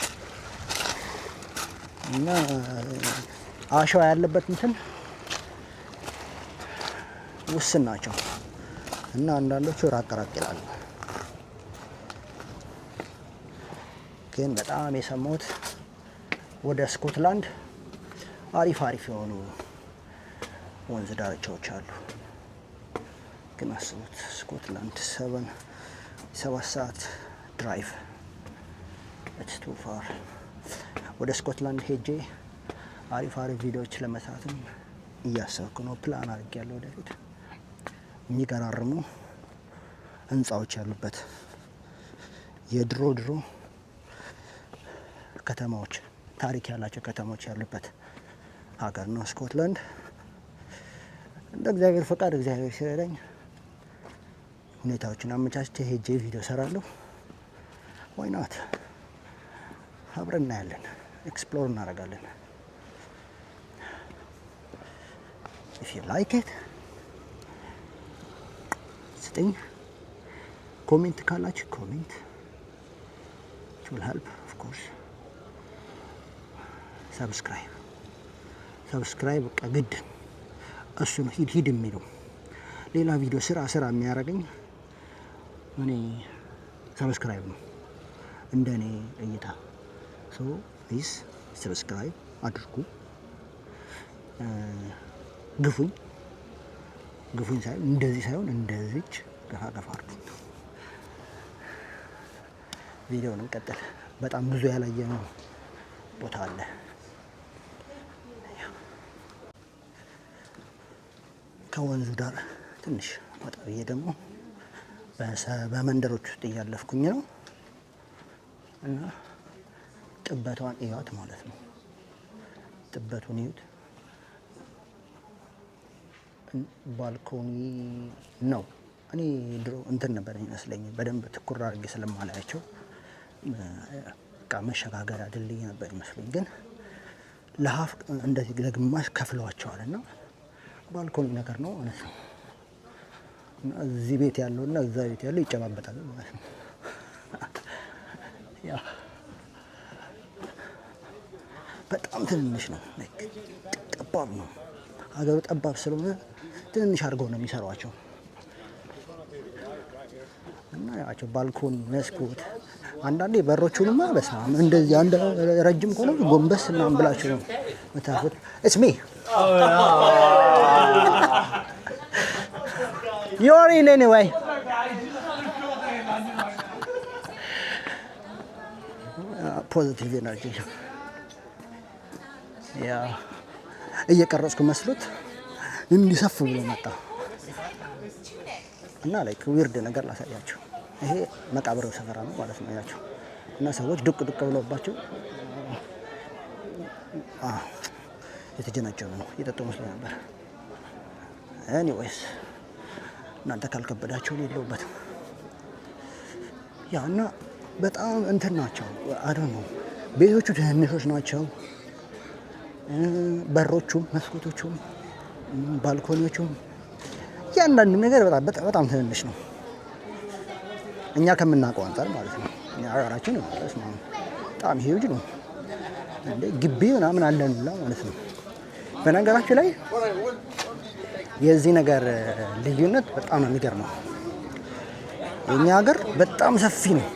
እና አሸዋ ያለበት እንትን ውስን ናቸው እና አንዳንዶቹ ራቅ ይላሉ። ግን በጣም የሰማሁት ወደ ስኮትላንድ አሪፍ የሆኑ ወንዝ ዳርቻዎች አሉ። ግን አስቡት ስኮትላንድ 7 ሰዓት ድራይቭ ኢትስ ቱ ፋር። ወደ ስኮትላንድ ሄጄ አሪፍ ቪዲዮዎች ለመስራትም እያሰብኩ ነው። ፕላን አድርጌያለሁ ወደፊት የሚገራርሙ ህንፃዎች ያሉበት የድሮ ከተማዎች፣ ታሪክ ያላቸው ከተሞች ያሉበት ሀገር ነው ስኮትላንድ። እንደ እግዚአብሔር ፈቃድ እግዚአብሔር ሲረዳኝ ሁኔታዎችን አመቻችቼ ሄጄ ቪዲዮ ሰራለሁ። ዋይ ናት? አብረን እናያለን፣ ኤክስፕሎር እናደርጋለን። ኢፍ ዩ ላይክ ኢት ስጠኝ። ኮሜንት ካላችሁ ኮሜንት will help of course። ሰብስክራይብ በቃ ግድ እሱ ነው ሂድ የሚለው። ሌላ ቪዲዮ ስራ የሚያደርገኝ እኔ ሰብስክራይብ ነው እንደኔ እይታ። ፕሊዝ ሰብስክራይብ አድርጉ። ግፉኝ ሳይሆን እንደዚህ ሳይሆን እንደዚች ገፋ አድርጉ። ቪዲዮውን እንቀጥል። በጣም ብዙ ያላየነው ቦታ አለ። ከወንዙ ዳር ትንሽ ወጣ ብዬ ደግሞ በመንደሮች ውስጥ እያለፍኩኝ ነው እና ጥበቷን እዩት ማለት ነው። ጥበቱን እዩት። ባልኮኒ ነው። እኔ ድሮ እንትን ነበር ይመስለኝ በደንብ ትኩር አድርጌ ስለማላያቸው በቃ መሸጋገሪያ ድልድይ ነበር ይመስለኝ። ግን ለሀፍ እንደዚህ ለግማሽ ከፍለዋቸዋል እና ባልኮኒ ነገር ነው ማለት ነው። እና እዚህ ቤት ያለውና እዛ ቤት ያለው ይጨባበጣል ማለት ነው። ያ በጣም ትንሽ ነው፣ ጠባብ ነው። ሀገሩ ጠባብ ስለሆነ ትንሽ አድርገው ነው የሚሰሯቸው እና ያቸው ባልኮኒ፣ መስኮት አንዳንዴ በሮቹንማ በስማም እንደዚህ አንድ ረጅም ከሆነ ጎንበስ ምናምን ብላችሁ ነው መታፈት። ኢትስ ሚ you're in anyway ፖዚቲቭ ኤነርጂ ያ እየቀረጽኩ መስሎት እንዲሰፍ ብሎ መጣ እና ላይክ ዊርድ ነገር ላሳያችሁ። ይሄ መቃብር ሰፈራ ነው ማለት ነው ያቸው እና ሰዎች ዱቅ ብለውባቸው የተጀናጀኑ ነው እየጠጡ መስሎኝ ነበር። ኤኒዌይስ እናንተ ካልከበዳቸው የለውበትም። ያ እና በጣም እንትን ናቸው አይደል ነው። ቤቶቹ ትንንሾች ናቸው። በሮቹም መስኮቶቹም ባልኮኒዎቹም ያንዳንዱ ነገር በጣም ትንንሽ ነው እኛ ከምናውቀው አንፃር ማለት ነው። እኛ አራራችን በጣም ሂውጅ ነው እንዴ ግቢ ምናምን አለንላ ማለት ነው። በነገራችን ላይ የዚህ ነገር ልዩነት በጣም ነው የሚገርመው። የኛ ሀገር በጣም ሰፊ ነው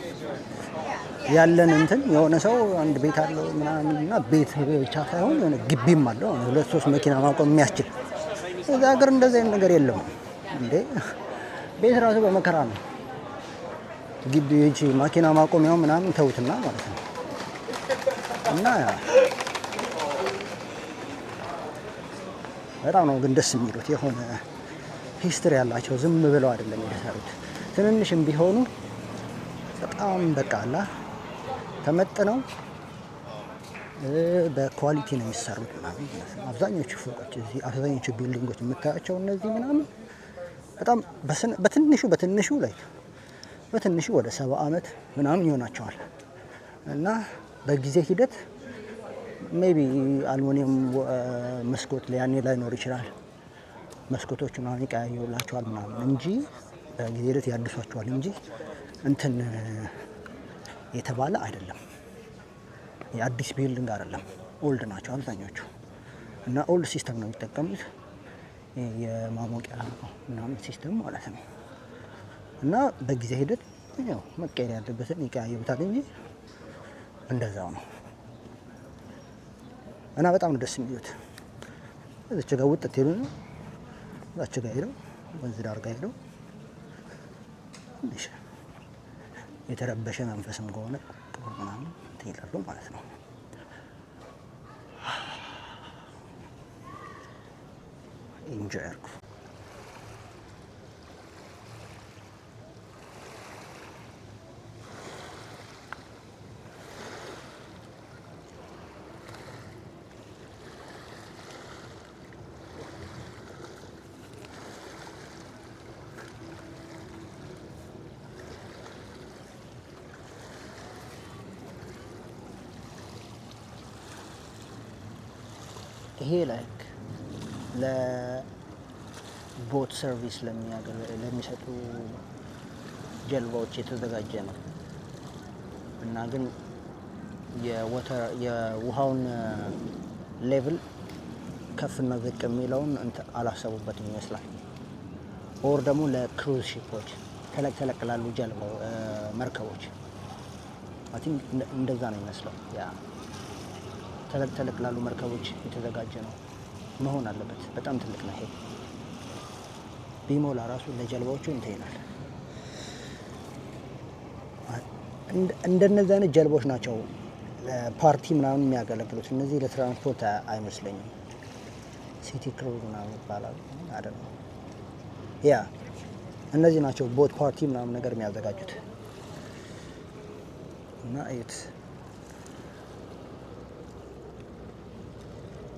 ያለን እንትን የሆነ ሰው አንድ ቤት አለው ምናምን እና ቤት ብቻ ሳይሆን የሆነ ግቢም አለው 2-3 መኪና ማቆም የሚያስችል። እዛ ሀገር እንደዚህ አይነት ነገር የለም እንዴ። ቤት ራሱ በመከራ ነው። ግቢ እቺ መኪና ማቆሚያው ምናምን ተውትና ማለት ነው። እና በጣም ነው ግን ደስ የሚሉት የሆነ ሂስትሪ ያላቸው ዝም ብለው አይደለም የተሰሩት። ትንንሽም ቢሆኑ በጣም በቃ አላ ተመጥነው በኳሊቲ ነው የሚሰሩት ምናምን። አብዛኞቹ ፎቆች እዚህ አብዛኞቹ ቢልዲንጎች የምታያቸው እነዚህ ምናምን በጣም በትንሹ ላይ በትንሹ ወደ 70 ዓመት ምናምን ይሆናቸዋል እና በጊዜ ሂደት ሜቢ አልሙኒየም መስኮት ያኔ ላይኖር ይችላል። መስኮቶቹ ምናምን ይቀያየሩላቸዋል ምናምን እንጂ በጊዜ ሂደት ያድሷቸዋል እንጂ እንትን የተባለ አይደለም። የአዲስ ቢልዲንግ አይደለም፣ ኦልድ ናቸው አብዛኞቹ እና ኦልድ ሲስተም ነው የሚጠቀሙት የማሞቂያ ምናምን ሲስተም ማለት ነው። እና በጊዜ ሂደት ያው መቀየር ያለበትን ይቀያየሩታል እንጂ እንደዛው ነው። እና በጣም ነው ደስ የሚሉት። እዚች ጋር ውጥት ይሉ ነው እዛች ጋር ሄደው ወንዝ ዳር ጋር ሄደው ትንሽ የተረበሸ መንፈስም ከሆነ ጥሩ ምናምን ይላሉ ማለት ነው። ኢንጆይ አድርጉ። ይሄ ላይክ ቦት ሰርቪስ ለሚሰጡ ጀልባዎች የተዘጋጀ ነው እና ግን የውሃውን ሌቭል ከፍና ዝቅ የሚለውን አላሰቡበትም ይመስላል። ኦር ደግሞ ለክሩዝ ሺፖች ተለቅ ላሉ መርከቦች አይ ቲንክ እንደዛ ነው ይመስለው። ያ ተለቅ ላሉ መርከቦች የተዘጋጀ ነው መሆን አለበት። በጣም ትልቅ ነው ይሄ። ቢሞላ ራሱ ለጀልባዎቹ ይላል። እንደነዚህ አይነት ጀልባዎች ናቸው ፓርቲ ምናምን የሚያገለግሉት። እነዚህ ለትራንስፖርት አይመስለኝም። ሲቲ ክሩዝ ምናምን ይባላል አይደል? ያ እነዚህ ናቸው ቦት ፓርቲ ምናምን ነገር የሚያዘጋጁት። እና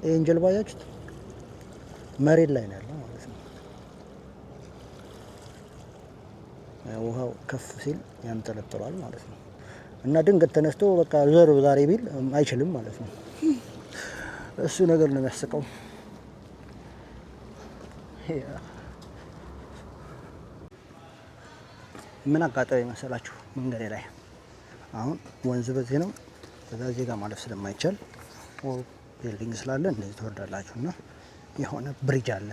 ይህን ጀልባ ያችሁት መሬት ላይ ነው ያለው ማለት ነው። ውሃው ከፍ ሲል ያንጠለጥሏል ማለት ነው። እና ድንገት ተነስቶ በቃ ዞር ዛሬ ቢል አይችልም ማለት ነው። እሱ ነገር ነው የሚያስቀው። ምን አጋጠመኝ መሰላችሁ? መንገዴ ላይ አሁን ወንዝ በዚህ ነው፣ በዚህ ጋር ማለፍ ስለማይቻል ቢልዲንግ ስላለ እንደዚህ ትወርዳላችሁ እና የሆነ ብሪጅ አለ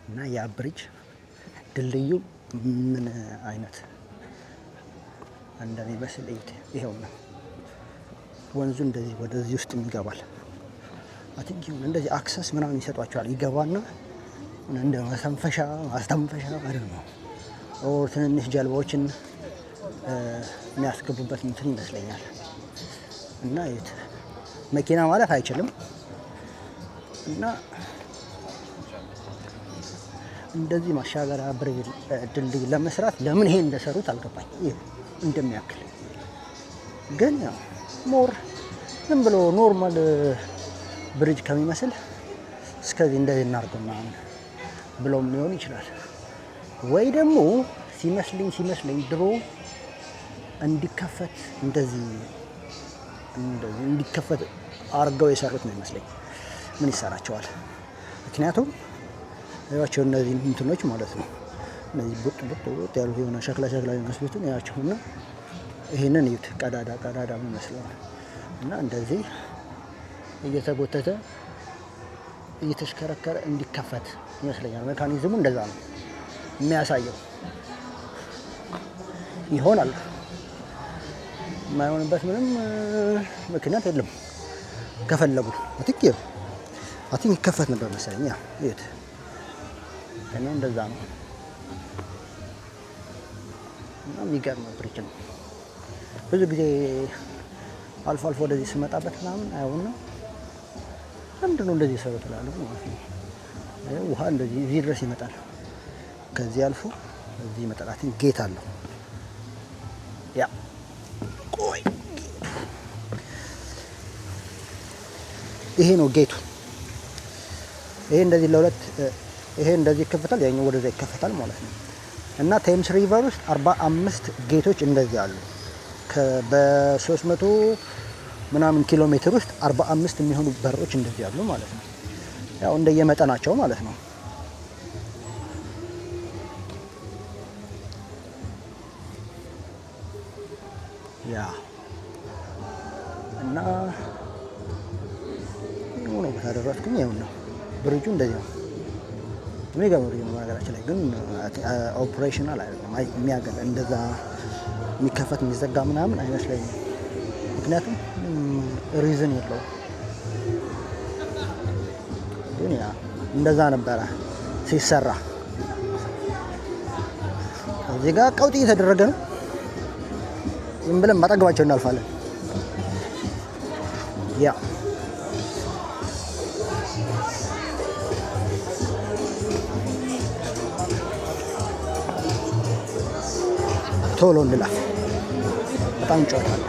እና ያ ብሪጅ ድልድዩ ምን አይነት እንደሚመስል እዩት። ይሄውና ወንዙ እንደዚህ ወደዚህ ውስጥ ይገባል። አትንኪ እንደዚህ አክሰስ ምናምን ይሰጧቸዋል። ይገባና እንደ ማስተንፈሻ አይደል ነው ኦር ትንንሽ ጀልባዎችን የሚያስገቡበት እንትን ይመስለኛል። እና መኪና ማለፍ አይችልም እና እንደዚህ ማሻገሪያ ድልድይ ለመስራት ለምን ይሄ እንደሰሩት አልገባኝ። ይሄ እንደሚያክል ግን ያው ሞር ዝም ብሎ ኖርማል ብሪጅ ከሚመስል እስከዚህ እንደዚህ እናርገውና ብሎም ሊሆን ይችላል። ወይ ደግሞ ሲመስለኝ ድሮ እንዲከፈት እንደዚህ እንዲከፈት አርገው የሰሩት ነው ይመስለኝ። ምን ይሰራቸዋል? ምክንያቱም ያቸው እነዚህ እንትኖች ማለት ነው እነዚህ ቡጥ ያሉ የሆነ ሸክላ የሚመስሉትን ያቸውና ይሄንን እዩት፣ ቀዳዳ የሚመስለው እና እንደዚህ እየተጎተተ እየተሽከረከረ እንዲከፈት ይመስለኛል። ሜካኒዝሙ እንደዛ ነው የሚያሳየው። ይሆናል የማይሆንበት ምንም ምክንያት የለም። ከፈለጉ አትንክ ይከፈት ነበር መሰለኝ። እዩት እና እንደዛ ነው እና የሚገርም ብሪጅ ነው። ብዙ ጊዜ አልፎ ወደዚህ ስመጣበት ምናምን አይሆንም። ምንድነው እንደዚህ ሰሩ ትላለህ ማለት ነው። ውሃ እንደዚህ እዚህ ድረስ ይመጣል። ከዚህ አልፎ እዚህ ይመጣል። አትንክ ጌት አለው። ያ ቆይ ይሄ ነው ጌቱ። ይሄ እንደዚህ ለሁለት ይሄ እንደዚህ ይከፈታል፣ ያኛው ወደዛ ይከፈታል ማለት ነው። እና ቴምስ ሪቨር ውስጥ 45 ጌቶች እንደዚህ አሉ። በ300 ምናምን ኪሎ ሜትር ውስጥ 45 የሚሆኑ በሮች እንደዚህ አሉ ማለት ነው። ያው እንደየመጠናቸው ማለት ነው። ያ እና ይሄው ነው ታደረስኩኝ። ይሄው ነው ብሪጁ እንደዚህ ነው። የሚገርም ነው ነገራችን ላይ ግን ኦፕሬሽናል አይደለም። የሚያገል እንደዛ የሚከፈት የሚዘጋ ምናምን አይመስለኝም። ምክንያቱም ሪዝን የለው። ግን ያ እንደዛ ነበረ ሲሰራ። እዚህ ጋር ቀውጢ እየተደረገ ነው። ዝም ብለን ማጠገባቸው እናልፋለን። ያ ቶሎ እንላፍ። በጣም ጮታል።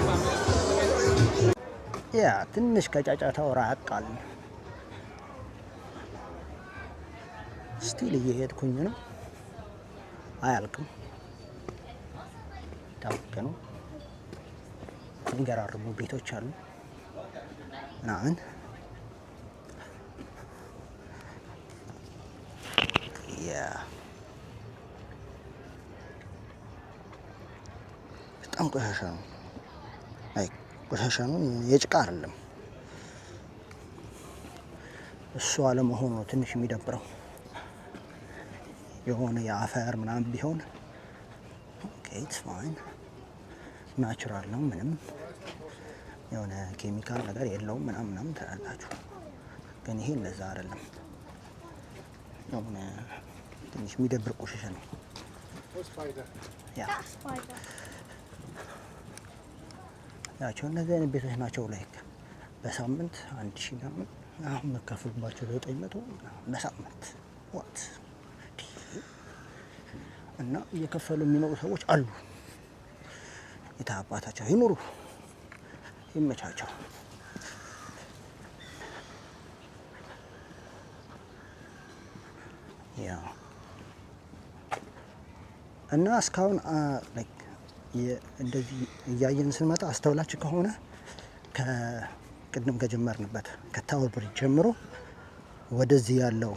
ያ ትንሽ ከጫጫታው ራቅ አለ። ስቲል እየሄድኩኝ ነው። አያልቅም። ታውቀ ነው። የሚገራርሙ ቤቶች አሉ ምናምን በጣም ቆሻሻ ነው። አይ ቆሻሻ ነው፣ የጭቃ አይደለም። እሱ አለመሆኑ ነው ትንሽ የሚደብረው። የሆነ የአፈር ምናምን ቢሆን ኦኬ ኢትስ ፋይን፣ ናቹራል ነው፣ ምንም የሆነ ኬሚካል ነገር የለውም ምናምን ትላላችሁ። ግን ይሄ እንደዛ አይደለም። የሆነ ትንሽ የሚደብር ቆሻሻ ነው። ያቸው እነዚህ አይነት ቤቶች ናቸው። ላይክ በሳምንት 1000 ምናምን አሁን መካፈልባቸው 900 በሳምንት ዋት እና እየከፈሉ የሚኖሩ ሰዎች አሉ። የታባታቸው ይኖሩ ይመቻቸው። ያ እና እስካሁን ላይክ እንደዚህ እያየን ስንመጣ አስተውላችሁ ከሆነ ከቅድም ከጀመርንበት ከታወር ብሪጅ ጀምሮ ወደዚህ ያለው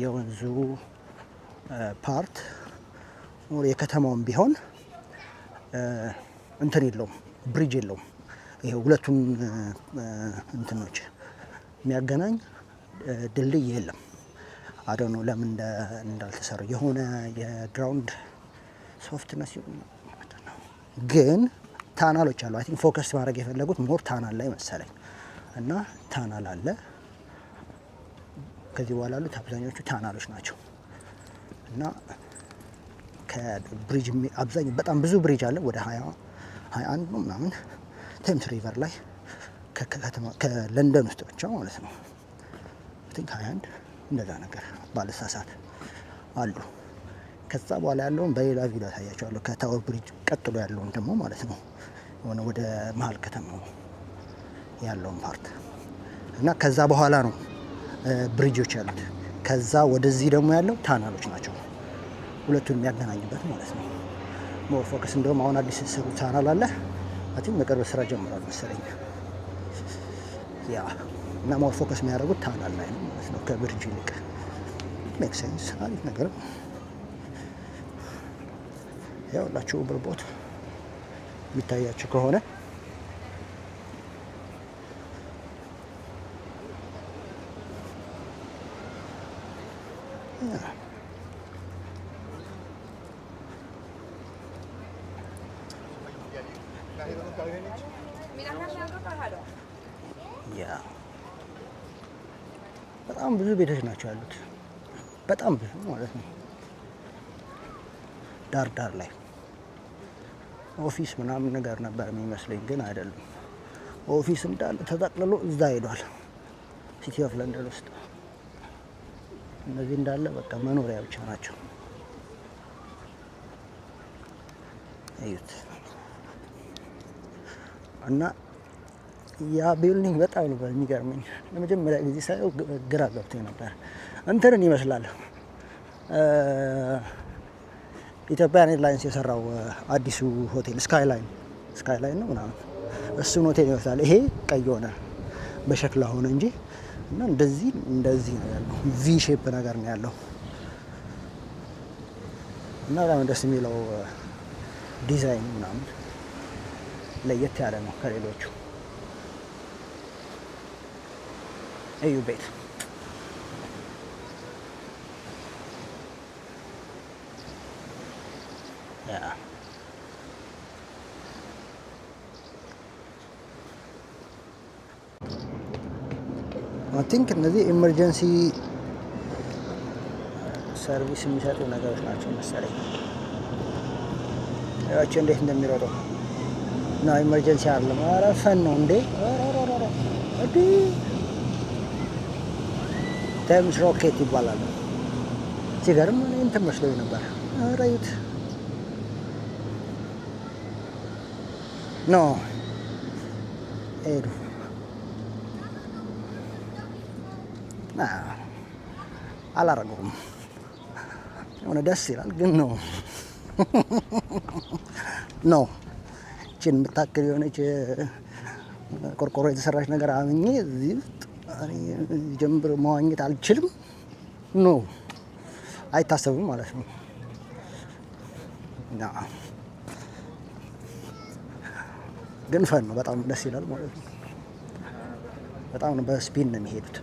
የወንዙ ፓርት የከተማውን ቢሆን እንትን የለውም፣ ብሪጅ የለውም። ይሄ ሁለቱን እንትኖች የሚያገናኝ ድልድይ የለም። አዶ ነው ለምን እንዳልተሰሩ የሆነ የግራውንድ ሶፍትነስ ግን ታናሎች አሉ። አይ ቲንክ ፎከስ ማድረግ የፈለጉት ሞር ታናል ላይ መሰለኝ እና ታናል አለ። ከዚህ በኋላ ያሉት አብዛኞቹ ታናሎች ናቸው እና ከብሪጅ አብዛኛው በጣም ብዙ ብሪጅ አለ። ወደ 21 ነው ምናምን ቴምስ ሪቨር ላይ ከለንደን ውስጥ ብቻ ማለት ነው። አይ ቲንክ 21 እንደዛ ነገር ባለሳሳት አሉ። ከዛ በኋላ ያለውን በሌላ ቪዲዮ ታያቸዋለሁ። ከታወር ብሪጅ ቀጥሎ ያለውን ደግሞ ማለት ነው የሆነ ወደ መሀል ከተማው ያለውን ፓርት እና ከዛ በኋላ ነው ብሪጆች ያሉት። ከዛ ወደዚህ ደግሞ ያለው ታናሎች ናቸው፣ ሁለቱን የሚያገናኙበት ማለት ነው። ሞር ፎከስ እንደውም አሁን አዲስ የተሰሩ ታናል አለ። አይ ቲንክ በቅርብ ስራ ጀምሯል መሰለኝ። ያ እና ሞር ፎከስ የሚያደርጉት ታናል ላይ ነው ማለት ነው ከብሪጅ ይልቅ። ሜክ ሴንስ። አሪፍ ነገር ያው ላችሁ ብርቦት የሚታያችሁ ከሆነ ያ በጣም ብዙ ቤቶች ናቸው ያሉት፣ በጣም ብዙ ማለት ነው። ዳር ዳር ላይ ኦፊስ ምናምን ነገር ነበር የሚመስለኝ፣ ግን አይደለም። ኦፊስ እንዳለ ተጠቅልሎ እዛ ሄዷል። ሲቲ ኦፍ ለንደን ውስጥ እነዚህ እንዳለ በቃ መኖሪያ ብቻ ናቸው። እዩት። እና ያ ቢልዲንግ በጣም ነው የሚገርመኝ። ለመጀመሪያ ጊዜ ሳየው ግራ ገብቶኝ ነበር። እንትንን ይመስላል ኢትዮጵያን ኤርላይንስ የሰራው አዲሱ ሆቴል ስካይላይን ነው ምናምን፣ እሱን ሆቴል ይመስላል። ይሄ ቀይ ሆነ በሸክላ ሆነ እንጂ እና እንደዚህ ነው ያለው። ቪ ሼፕ ነገር ነው ያለው እና በጣም ደስ የሚለው ዲዛይን ምናምን ለየት ያለ ነው ከሌሎቹ። እዩ ቤት አይ ቲንክ እነዚህ ኢመርጀንሲ ሰርቪስ የሚሰጡ ነገሮች ናቸው መሰለኝ። ያቺ እንዴት እንደሚሮጡ እና ኢመርጀንሲ አለ ማረፈን ነው እንዴ? አዲ ቴምስ ሮኬት ይባላል። ሲገርም እንትን መስሎኝ ነበር። አራዩት ኖ ሄዱ። አላረገውም። የሆነ ደስ ይላል ግን ነው ነው እቺን የምታክል የሆነች ቆርቆሮ የተሰራች ነገር አምኜ እዚህ ጀምሮ መዋኘት አልችልም። ኖ አይታሰብም ማለት ነው። ግን ፈን ነው፣ በጣም ደስ ይላል ማለት ነው። በጣም ነው በስፒን ነው የሚሄዱት።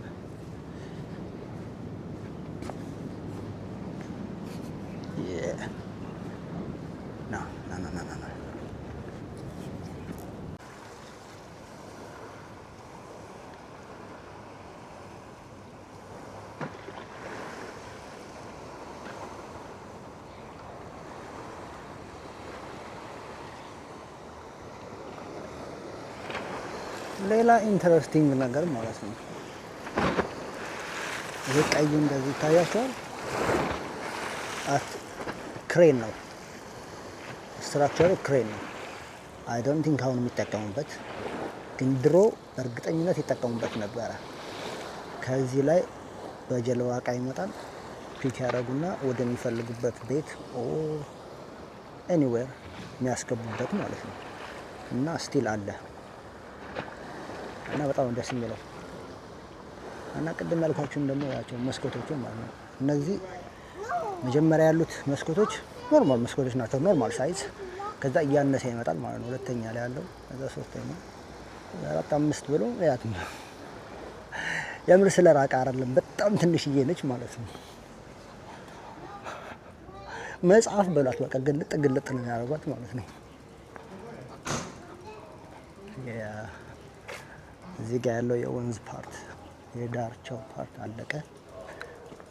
ሌላ ኢንተረስቲንግ ነገር ማለት ነው፣ ይሄ ቀዩ እንደዚህ ይታያቸዋል። ክሬን ነው፣ ስትራክቸሩ ክሬን ነው። አይ ዶንት ቲንክ አሁን የሚጠቀሙበት፣ ግን ድሮ በእርግጠኝነት ይጠቀሙበት ነበረ። ከዚህ ላይ በጀልባ እቃ ይመጣል፣ ፒክ ያደረጉና ወደሚፈልጉበት ቤት ኤኒዌር የሚያስገቡበት ማለት ነው። እና ስቲል አለ እና በጣም ደስ የሚለው እና ቅድም ያልኳችሁም ደግሞ ያቸው መስኮቶችን ማለት ነው። እነዚህ መጀመሪያ ያሉት መስኮቶች ኖርማል መስኮቶች ናቸው፣ ኖርማል ሳይዝ። ከዛ እያነሰ ይመጣል ማለት ነው። ሁለተኛ ላይ ያለው ከዛ ሶስተኛ፣ አራት፣ አምስት ብሎ ያት የምር ስለ ራቃ አይደለም፣ በጣም ትንሽዬ ነች ማለት ነው። መጽሐፍ በሏት በቃ ግልጥ ግልጥ ነው ያደርጓት ማለት ነው። እዚህ ጋር ያለው የወንዝ ፓርት የዳርቻው ፓርት አለቀ።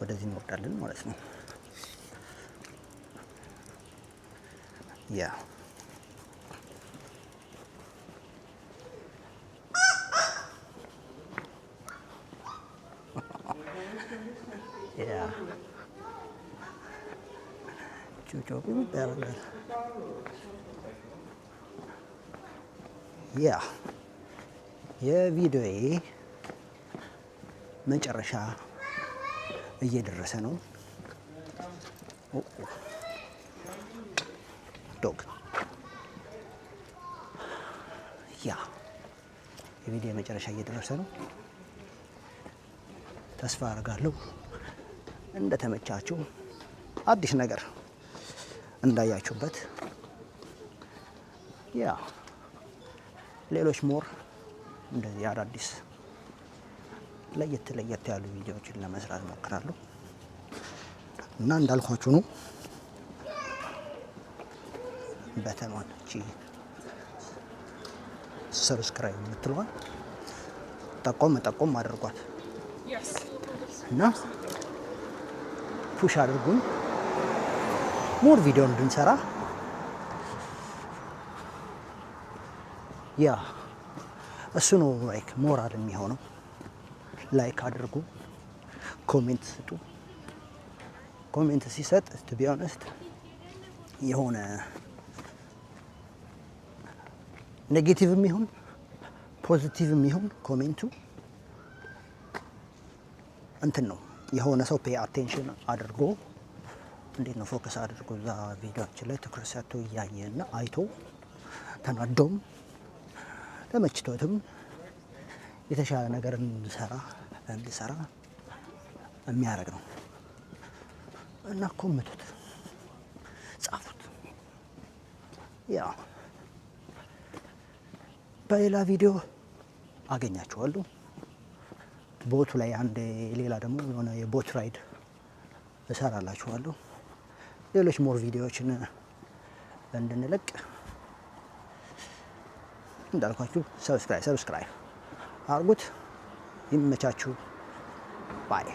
ወደዚህ እንወርዳለን ማለት ነው። ያ ጩጮ ይባላል። ያ የቪዲዮዬ መጨረሻ እየደረሰ ነው። ዶግ ያ የቪዲዮ መጨረሻ እየደረሰ ነው። ተስፋ አደርጋለሁ እንደተመቻችሁ፣ አዲስ ነገር እንዳያችሁበት። ያ ሌሎች ሞር እንደዚህ አዳዲስ ለየት ያሉ ቪዲዮዎችን ለመስራት እሞክራለሁ እና እንዳልኳችሁ ነው። በተኗን እቺ ሰብስክራይብ የምትለዋን ጠቆም አድርጓት እና ፑሽ አድርጉን ሞር ቪዲዮ እንድንሰራ። ያ እሱ ነው ላይክ ሞራል የሚሆነው። ላይክ አድርጉ፣ ኮሜንት ስጡ። ኮሜንት ሲሰጥ ቱ ቢ ኦነስት የሆነ ኔጌቲቭም ይሁን ፖዚቲቭም ይሁን ኮሜንቱ እንትን ነው የሆነ ሰው ፔይ አቴንሽን አድርጎ እንዴት ነው ፎከስ አድርጎ እዛ ቪዲዮአችን ላይ ትኩረት ሰጥቶ እያየና አይቶ ተናዶም ተመችቶትም የተሻለ ነገር እንድሰራ የሚያደርግ ነው እና ኮሜንቱት፣ ጻፉት። ያ በሌላ ቪዲዮ አገኛችኋለሁ። ቦቱ ላይ አንድ ሌላ ደግሞ የሆነ የቦት ራይድ እሰራላችኋለሁ። ሌሎች ሞር ቪዲዮዎችን እንድንለቅ እንዳልኳችሁ ሰብስክራይብ አድርጉት። ይመቻችሁ። ባይ